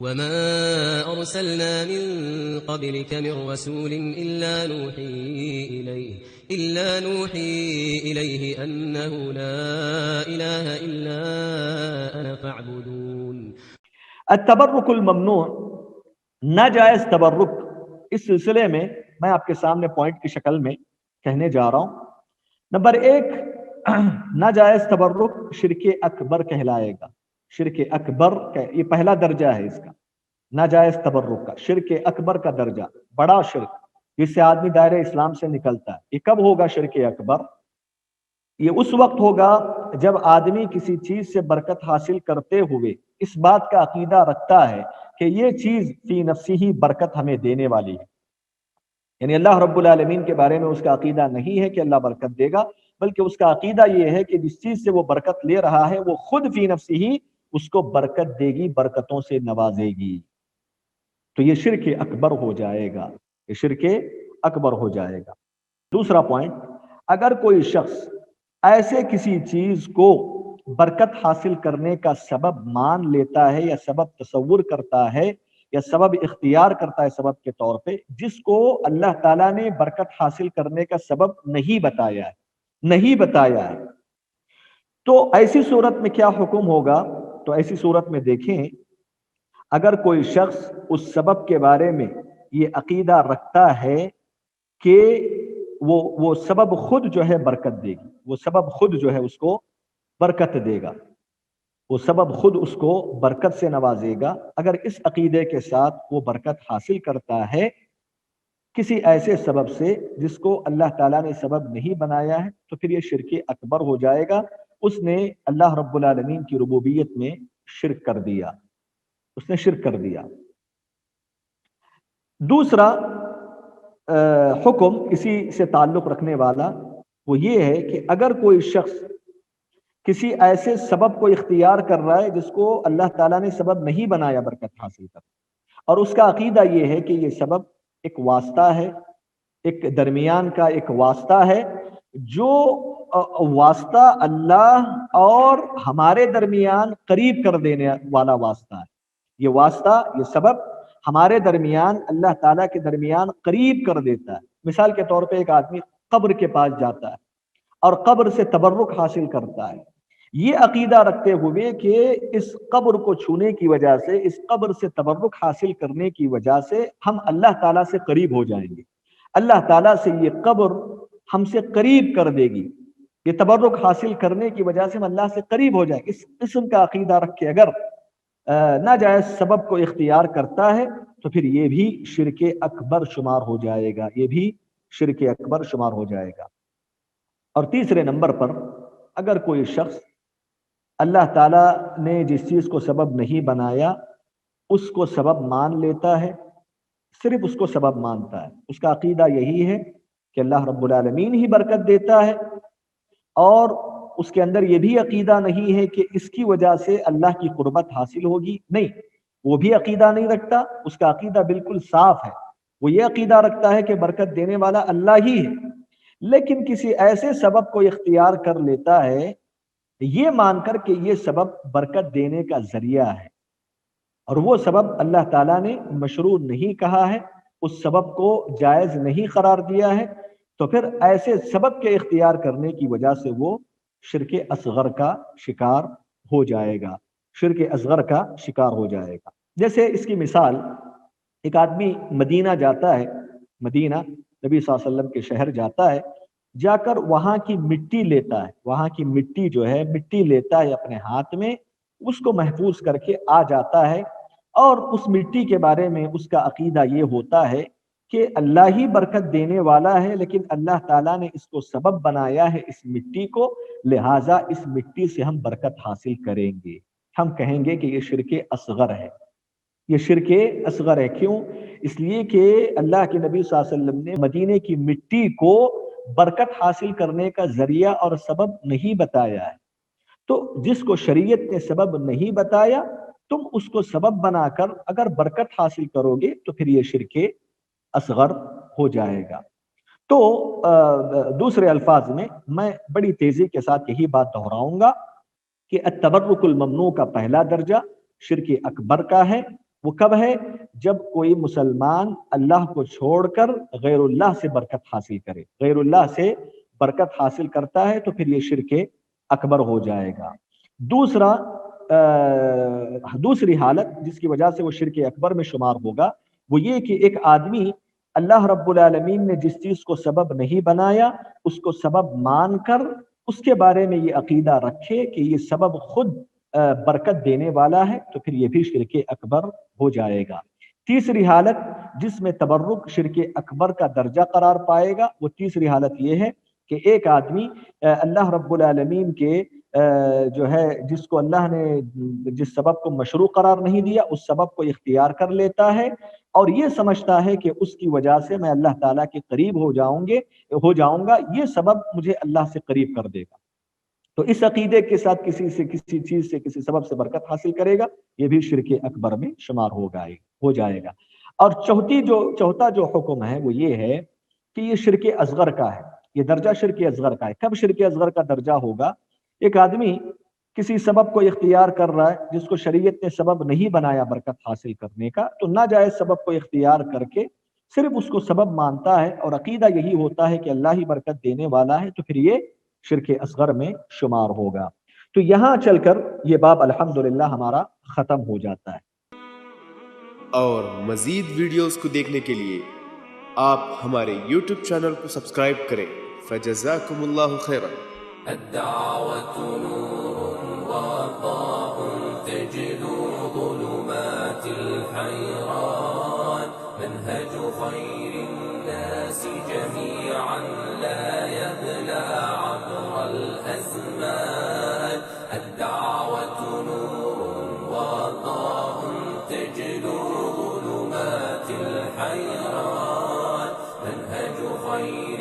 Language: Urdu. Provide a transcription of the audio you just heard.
وما أرسلنا من قبلك من رسول إلا نوحي إليه أنه لا إله إلا أنا فاعبدون. التبرک الممنوع، ناجائز تبرک، اس سلسلے میں آپ کے سامنے پوائنٹ کی شکل میں کہنے جا رہا ہوں. نمبر 1، ناجائز تبرک شرک اکبر کہلائے گا. شرک اکبر یہ پہلا درجہ ہے اس کا، ناجائز تبرک کا، شرک اکبر کا درجہ، بڑا شرک جس سے آدمی دائرہ اسلام سے نکلتا ہے. یہ کب ہوگا شرک اکبر؟ یہ اس وقت ہوگا جب آدمی کسی چیز سے برکت حاصل کرتے ہوئے اس بات کا عقیدہ رکھتا ہے کہ یہ چیز فی نفسی ہی برکت ہمیں دینے والی ہے. یعنی اللہ رب العالمین کے بارے میں اس کا عقیدہ نہیں ہے کہ اللہ برکت دے گا، بلکہ اس کا عقیدہ یہ ہے کہ جس چیز سے وہ برکت لے رہا ہے وہ خود فی نفسی ہی اس کو برکت دے گی، برکتوں سے نوازے گی. تو یہ شرک اکبر ہو جائے گا، یہ شرک اکبر ہو جائے گا. دوسرا پوائنٹ، اگر کوئی شخص ایسے کسی چیز کو برکت حاصل کرنے کا سبب مان لیتا ہے یا سبب تصور کرتا ہے یا سبب اختیار کرتا ہے سبب کے طور پہ، جس کو اللہ تعالیٰ نے برکت حاصل کرنے کا سبب نہیں بتایا ہے، تو ایسی صورت میں کیا حکم ہوگا؟ تو ایسی صورت میں دیکھیں، اگر کوئی شخص اس سبب کے بارے میں یہ عقیدہ رکھتا ہے کہ وہ سبب خود جو ہے برکت دے گی، وہ سبب خود جو ہے اس کو برکت دے گا، وہ سبب خود اس کو برکت سے نوازے گا، اگر اس عقیدے کے ساتھ وہ برکت حاصل کرتا ہے کسی ایسے سبب سے جس کو اللہ تعالیٰ نے سبب نہیں بنایا ہے، تو پھر یہ شرک اکبر ہو جائے گا. اس نے اللہ رب العالمین کی ربوبیت میں شرک کر دیا، اس نے شرک کر دیا. دوسرا حکم اسی سے تعلق رکھنے والا وہ یہ ہے کہ اگر کوئی شخص کسی ایسے سبب کو اختیار کر رہا ہے جس کو اللہ تعالیٰ نے سبب نہیں بنایا برکت حاصل کر، اور اس کا عقیدہ یہ ہے کہ یہ سبب ایک واسطہ ہے، ایک درمیان کا ایک واسطہ ہے، جو واسطہ اللہ اور ہمارے درمیان قریب کر دینے والا واسطہ ہے. یہ واسطہ، یہ سبب ہمارے درمیان، اللہ تعالیٰ کے درمیان قریب کر دیتا ہے. مثال کے طور پہ ایک آدمی قبر کے پاس جاتا ہے اور قبر سے تبرک حاصل کرتا ہے، یہ عقیدہ رکھتے ہوئے کہ اس قبر کو چھونے کی وجہ سے، اس قبر سے تبرک حاصل کرنے کی وجہ سے ہم اللہ تعالیٰ سے قریب ہو جائیں گے، اللہ تعالیٰ سے یہ قبر ہم سے قریب کر دے گی، یہ تبرک حاصل کرنے کی وجہ سے ہم اللہ سے قریب ہو جائیں گے. اس قسم کا عقیدہ رکھ کے اگر ناجائز سبب کو اختیار کرتا ہے تو پھر یہ بھی شرک اکبر شمار ہو جائے گا، یہ بھی شرک اکبر شمار ہو جائے گا. اور تیسرے نمبر پر، اگر کوئی شخص اللہ تعالیٰ نے جس چیز کو سبب نہیں بنایا اس کو سبب مان لیتا ہے، صرف اس کو سبب مانتا ہے، اس کا عقیدہ یہی ہے کہ اللہ رب العالمین ہی برکت دیتا ہے، اور اس کے اندر یہ بھی عقیدہ نہیں ہے کہ اس کی وجہ سے اللہ کی قربت حاصل ہوگی، نہیں، وہ بھی عقیدہ نہیں رکھتا. اس کا عقیدہ بالکل صاف ہے، وہ یہ عقیدہ رکھتا ہے کہ برکت دینے والا اللہ ہی ہے، لیکن کسی ایسے سبب کو اختیار کر لیتا ہے یہ مان کر کہ یہ سبب برکت دینے کا ذریعہ ہے، اور وہ سبب اللہ تعالیٰ نے مشروع نہیں کہا ہے، اس سبب کو جائز نہیں قرار دیا ہے، تو پھر ایسے سبب کے اختیار کرنے کی وجہ سے وہ شرک اصغر کا شکار ہو جائے گا، شرک اصغر کا شکار ہو جائے گا. جیسے اس کی مثال، ایک آدمی مدینہ جاتا ہے، مدینہ نبی صلی اللہ علیہ وسلم کے شہر جاتا ہے، جا کر وہاں کی مٹی لیتا ہے، وہاں کی مٹی جو ہے مٹی لیتا ہے اپنے ہاتھ میں، اس کو محفوظ کر کے آ جاتا ہے، اور اس مٹی کے بارے میں اس کا عقیدہ یہ ہوتا ہے کہ اللہ ہی برکت دینے والا ہے، لیکن اللہ تعالیٰ نے اس کو سبب بنایا ہے اس مٹی کو، لہٰذا اس مٹی سے ہم برکت حاصل کریں گے. ہم کہیں گے کہ یہ شرک اصغر ہے، یہ شرک اصغر ہے. کیوں؟ اس لیے کہ اللہ کے نبی صلی اللہ علیہ وسلم نے مدینے کی مٹی کو برکت حاصل کرنے کا ذریعہ اور سبب نہیں بتایا ہے. تو جس کو شریعت نے سبب نہیں بتایا تم اس کو سبب بنا کر اگر برکت حاصل کرو گے تو پھر یہ شرک اصغر ہو جائے گا. تو دوسرے الفاظ میں میں بڑی تیزی کے ساتھ یہی بات دہراؤں گا کہ التبرک الممنوع کا پہلا درجہ شرک اکبر کا ہے، وہ کب ہے؟ جب کوئی مسلمان اللہ کو چھوڑ کر غیر اللہ سے برکت حاصل کرے، غیر اللہ سے برکت حاصل کرتا ہے تو پھر یہ شرک اکبر ہو جائے گا۔ دوسری حالت جس کی وجہ سے وہ شرک اکبر میں شمار ہوگا وہ یہ کہ ایک آدمی اللہ رب العالمین نے جس چیز کو سبب نہیں بنایا اس کو سبب مان کر اس کے بارے میں یہ عقیدہ رکھے کہ یہ سبب خود برکت دینے والا ہے، تو پھر یہ بھی شرک اکبر ہو جائے گا۔ تیسری حالت جس میں تبرک شرک اکبر کا درجہ قرار پائے گا وہ تیسری حالت یہ ہے کہ ایک آدمی اللہ رب العالمین کے جو ہے جس کو اللہ نے جس سبب کو مشروع قرار نہیں دیا اس سبب کو اختیار کر لیتا ہے اور یہ سمجھتا ہے کہ اس کی وجہ سے میں اللہ تعالیٰ کے قریب ہو جاؤں گا، یہ سبب مجھے اللہ سے قریب کر دے گا۔ تو اس عقیدے کے ساتھ کسی چیز سے کسی سبب سے برکت حاصل کرے گا، یہ بھی شرک اکبر میں شمار ہو جائے گا۔ اور چوتھا جو حکم ہے وہ یہ ہے کہ یہ شرک اصغر کا ہے، یہ درجہ شرک اصغر کا ہے۔ کب شرک اصغر کا درجہ ہوگا؟ ایک آدمی کسی سبب کو اختیار کر رہا ہے جس کو شریعت نے سبب نہیں بنایا برکت حاصل کرنے کا، تو ناجائز سبب کو اختیار کر کے صرف اس کو سبب مانتا ہے اور عقیدہ یہی ہوتا ہے کہ اللہ ہی برکت دینے والا ہے، تو پھر یہ شرک اصغر میں شمار ہوگا۔ تو یہاں چل کر یہ باب الحمدللہ ہمارا ختم ہو جاتا ہے۔ اور مزید ویڈیوز کو دیکھنے کے لیے آپ ہمارے یوٹیوب چینل کو سبسکرائب کریں۔ فجزاکم اللہ خیرا۔ الدعوة نور وضاء تجلو ظلمات الحيران، منهج خير الناس جميعا لا يبلى عبر الأزمان. الدعوة نور وضاء تجلو ظلمات الحيران، منهج خير